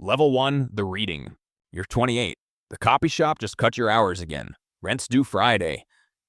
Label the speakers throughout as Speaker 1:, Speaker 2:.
Speaker 1: Level 1, the reading. You're 28. The copy shop just cut your hours again. Rent's due Friday.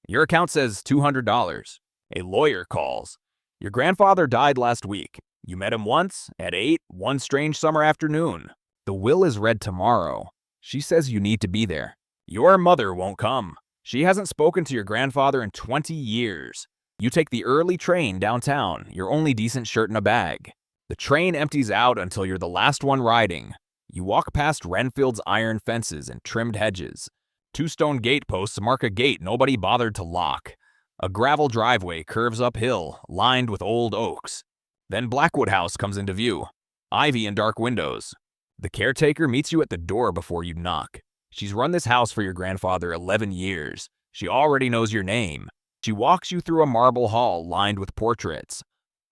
Speaker 1: Your account says $200. A lawyer calls. Your grandfather died last week. You met him once, at 8, one strange summer afternoon. The will is read tomorrow. She says you need to be there. Your mother won't come. She hasn't spoken to your grandfather in 20 years. You take the early train downtown, your only decent shirt and a bag. The train empties out until you're the last one riding. You walk past Wrenfield's iron fences and trimmed hedges. 2 stone gate posts mark a gate nobody bothered to lock. A gravel driveway curves uphill, lined with old oaks. Then Blackwood House comes into view. Ivy and dark windows. The caretaker meets you at the door before you knock. She's run this house for your grandfather 11 years. She already knows your name. She walks you through a marble hall lined with portraits.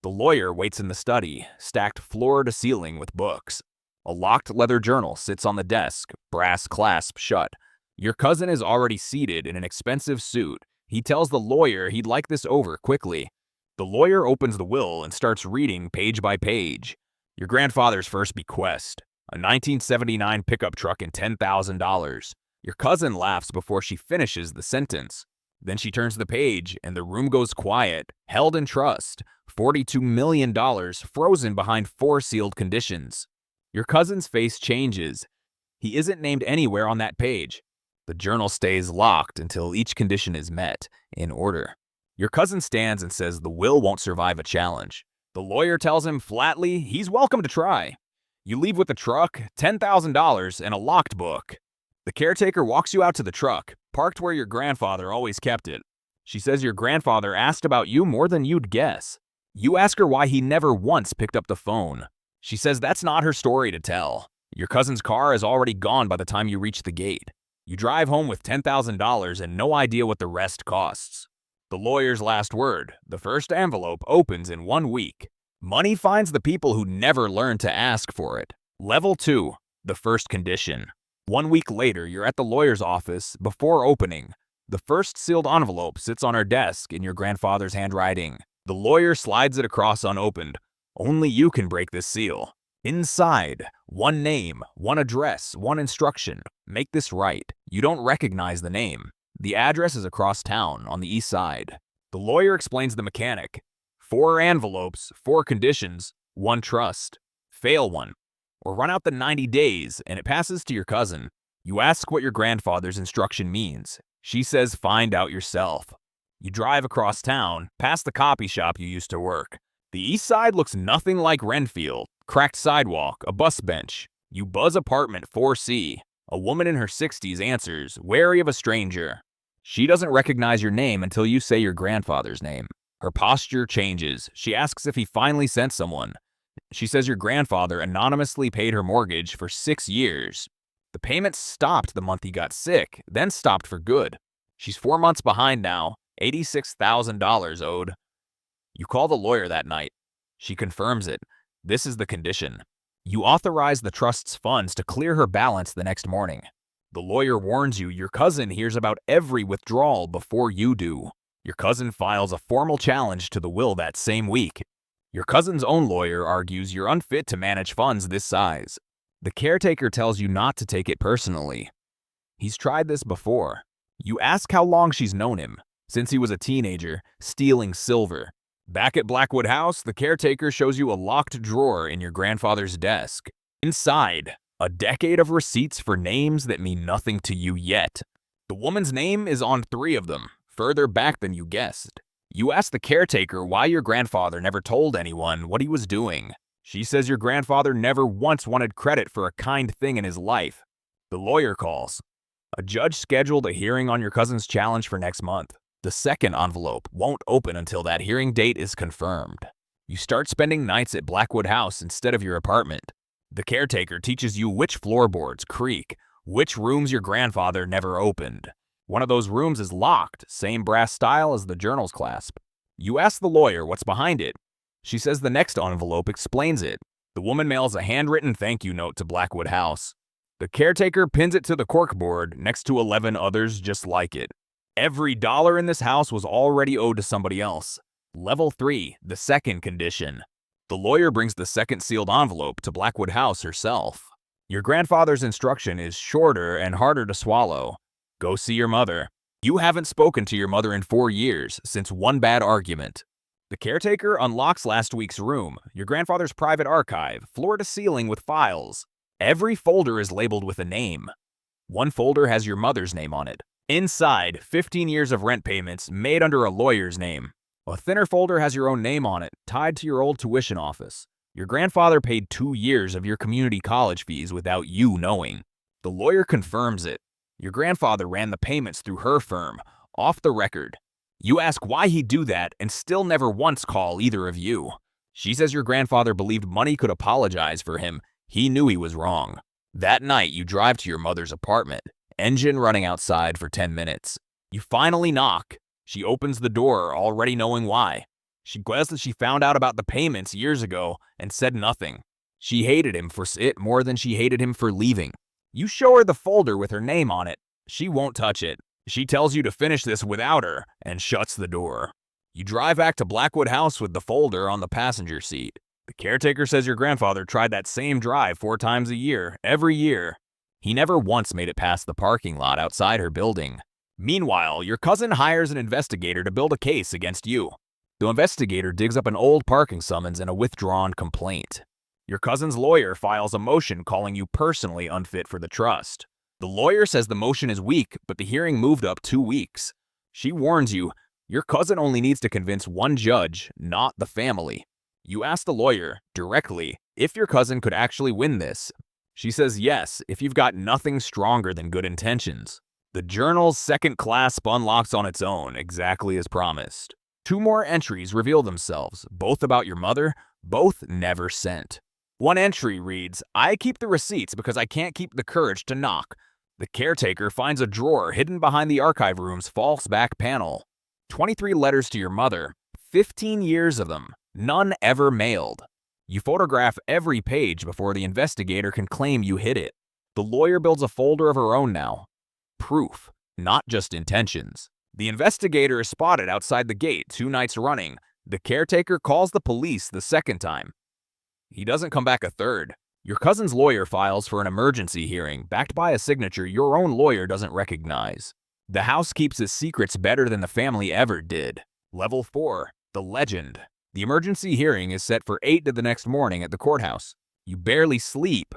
Speaker 1: The lawyer waits in the study, stacked floor to ceiling with books. A locked leather journal sits on the desk, brass clasp shut. Your cousin is already seated in an expensive suit. He tells the lawyer he'd like this over quickly. The lawyer opens the will and starts reading page by page. Your grandfather's first bequest, a 1979 pickup truck and $10,000. Your cousin laughs before she finishes the sentence. Then she turns the page and the room goes quiet. Held in trust, $42 million frozen behind 4 sealed conditions. Your cousin's face changes. He isn't named anywhere on that page. The journal stays locked until each condition is met, in order. Your cousin stands and says the will won't survive a challenge. The lawyer tells him flatly he's welcome to try. You leave with the truck, $10,000, and a locked book. The caretaker walks you out to the truck, parked where your grandfather always kept it. She says your grandfather asked about you more than you'd guess. You ask her why he never once picked up the phone. She says that's not her story to tell. Your cousin's car is already gone by the time you reach the gate. You drive home with $10,000 and no idea what the rest costs. The lawyer's last word, the first envelope, opens in 1 week. Money finds the people who never learn to ask for it. Level 2, the first condition. 1 week later, you're at the lawyer's office. Before opening, the first sealed envelope sits on her desk in your grandfather's handwriting. The lawyer slides it across unopened. Only you can break this seal. Inside, 1 name, 1 address, 1 instruction. Make this right. You don't recognize the name. The address is across town, on the east side. The lawyer explains the mechanic. 4 envelopes, 4 conditions, 1 trust. Fail 1. Or run out the 90 days, and it passes to your cousin. You ask what your grandfather's instruction means. She says find out yourself. You drive across town, past the copy shop you used to work. The east side looks nothing like Wrenfield. Cracked sidewalk, a bus bench. You buzz apartment 4C. A woman in her 60s answers, wary of a stranger. She doesn't recognize your name until you say your grandfather's name. Her posture changes. She asks if he finally sent someone. She says your grandfather anonymously paid her mortgage for 6 years. The payment stopped the month he got sick, then stopped for good. She's 4 months behind now, $86,000 owed. You call the lawyer that night. She confirms it. This is the condition. You authorize the trust's funds to clear her balance the next morning. The lawyer warns you your cousin hears about every withdrawal before you do. Your cousin files a formal challenge to the will that same week. Your cousin's own lawyer argues you're unfit to manage funds this size. The caretaker tells you not to take it personally. He's tried this before. You ask how long she's known him. Since he was a teenager, stealing silver. Back at Blackwood House, the caretaker shows you a locked drawer in your grandfather's desk. Inside, a decade of receipts for names that mean nothing to you yet. The woman's name is on 3 of them, further back than you guessed. You ask the caretaker why your grandfather never told anyone what he was doing. She says your grandfather never once wanted credit for a kind thing in his life. The lawyer calls. A judge scheduled a hearing on your cousin's challenge for next month. The second envelope won't open until that hearing date is confirmed. You start spending nights at Blackwood House instead of your apartment. The caretaker teaches you which floorboards creak, which rooms your grandfather never opened. One of those rooms is locked, same brass style as the journal's clasp. You ask the lawyer what's behind it. She says the next envelope explains it. The woman mails a handwritten thank you note to Blackwood House. The caretaker pins it to the corkboard next to 11 others just like it. Every dollar in this house was already owed to somebody else. Level 3, the second condition. The lawyer brings the second sealed envelope to Blackwood House herself. Your grandfather's instruction is shorter and harder to swallow. Go see your mother. You haven't spoken to your mother in 4 years, since one bad argument. The caretaker unlocks last week's room, your grandfather's private archive, floor to ceiling with files. Every folder is labeled with a name. One folder has your mother's name on it. Inside, 15 years of rent payments made under a lawyer's name. A thinner folder has your own name on it, tied to your old tuition office. Your grandfather paid 2 years of your community college fees without you knowing. The lawyer confirms it. Your grandfather ran the payments through her firm, off the record. You ask why he'd do that and still never once call either of you. She says your grandfather believed money could apologize for him. He knew he was wrong. That night, you drive to your mother's apartment, engine running outside for 10 minutes. You finally knock. She opens the door, already knowing why. She guessed that she found out about the payments years ago and said nothing. She hated him for it more than she hated him for leaving. You show her the folder with her name on it. She won't touch it. She tells you to finish this without her and shuts the door. You drive back to Blackwood House with the folder on the passenger seat. The caretaker says your grandfather tried that same drive 4 times a year, every year. He never once made it past the parking lot outside her building. Meanwhile, your cousin hires an investigator to build a case against you. The investigator digs up an old parking summons and a withdrawn complaint. Your cousin's lawyer files a motion calling you personally unfit for the trust. The lawyer says the motion is weak, but the hearing moved up 2 weeks. She warns you, your cousin only needs to convince one judge, not the family. You ask the lawyer, directly, if your cousin could actually win this. She says yes, if you've got nothing stronger than good intentions. The journal's second clasp unlocks on its own, exactly as promised. 2 more entries reveal themselves, both about your mother, both never sent. One entry reads, I keep the receipts because I can't keep the courage to knock. The caretaker finds a drawer hidden behind the archive room's false back panel. 23 letters to your mother, 15 years of them, none ever mailed. You photograph every page before the investigator can claim you hid it. The lawyer builds a folder of her own now. Proof, not just intentions. The investigator is spotted outside the gate 2 nights running. The caretaker calls the police the second time. He doesn't come back a third. Your cousin's lawyer files for an emergency hearing, backed by a signature your own lawyer doesn't recognize. The house keeps its secrets better than the family ever did. Level 4, the legend. The emergency hearing is set for 8 the next morning at the courthouse. You barely sleep.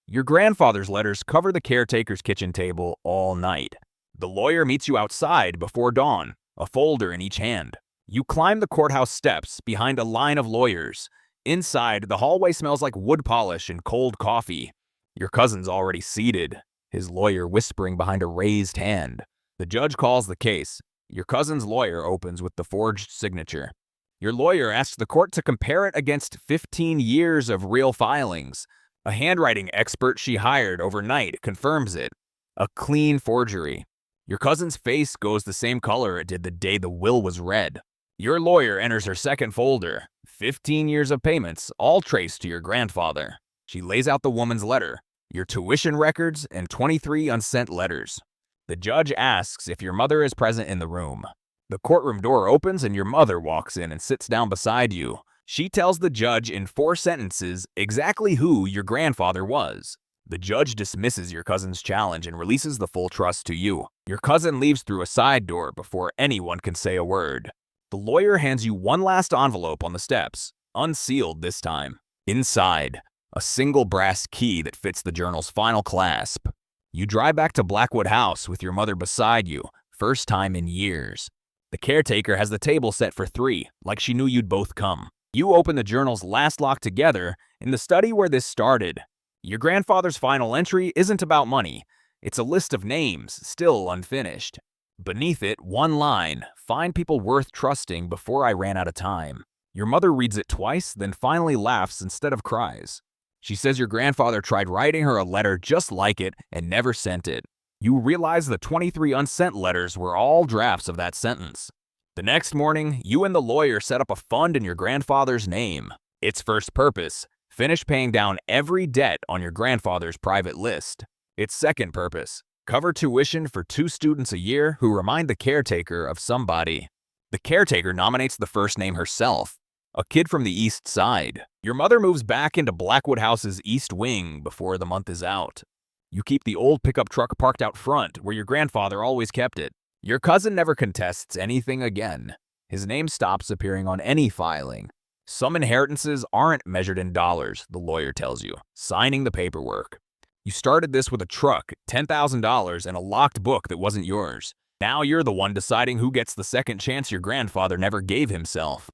Speaker 1: Your grandfather's letters cover the caretaker's kitchen table all night. The lawyer meets you outside before dawn, a folder in each hand. You climb the courthouse steps behind a line of lawyers. Inside, the hallway smells like wood polish and cold coffee. Your cousin's already seated, his lawyer whispering behind a raised hand. The judge calls the case. Your cousin's lawyer opens with the forged signature. Your lawyer asks the court to compare it against 15 years of real filings. A handwriting expert she hired overnight confirms it. A clean forgery. Your cousin's face goes the same color it did the day the will was read. Your lawyer enters her second folder. 15 years of payments, all traced to your grandfather. She lays out the woman's letter, your tuition records, and 23 unsent letters. The judge asks if your mother is present in the room. The courtroom door opens and your mother walks in and sits down beside you. She tells the judge in 4 sentences exactly who your grandfather was. The judge dismisses your cousin's challenge and releases the full trust to you. Your cousin leaves through a side door before anyone can say a word. The lawyer hands you one last envelope on the steps, unsealed this time. Inside, a single brass key that fits the journal's final clasp. You drive back to Blackwood House with your mother beside you, first time in years. The caretaker has the table set for 3, like she knew you'd both come. You open the journal's last lock together in the study where this started. Your grandfather's final entry isn't about money. It's a list of names, still unfinished. Beneath it, one line, find people worth trusting before I ran out of time. Your mother reads it twice, then finally laughs instead of cries. She says your grandfather tried writing her a letter just like it and never sent it. You realize the 23 unsent letters were all drafts of that sentence. The next morning, you and the lawyer set up a fund in your grandfather's name. Its first purpose, finish paying down every debt on your grandfather's private list. Its second purpose, cover tuition for 2 students a year who remind the caretaker of somebody. The caretaker nominates the first name herself. A kid from the east side. Your mother moves back into Blackwood House's east wing before the month is out. You keep the old pickup truck parked out front where your grandfather always kept it. Your cousin never contests anything again. His name stops appearing on any filing. Some inheritances aren't measured in dollars, the lawyer tells you, signing the paperwork. You started this with a truck, $10,000, and a locked book that wasn't yours. Now you're the one deciding who gets the second chance your grandfather never gave himself.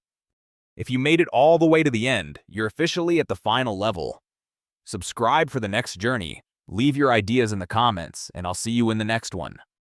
Speaker 1: If you made it all the way to the end, you're officially at the final level. Subscribe for the next journey. Leave your ideas in the comments, and I'll see you in the next one.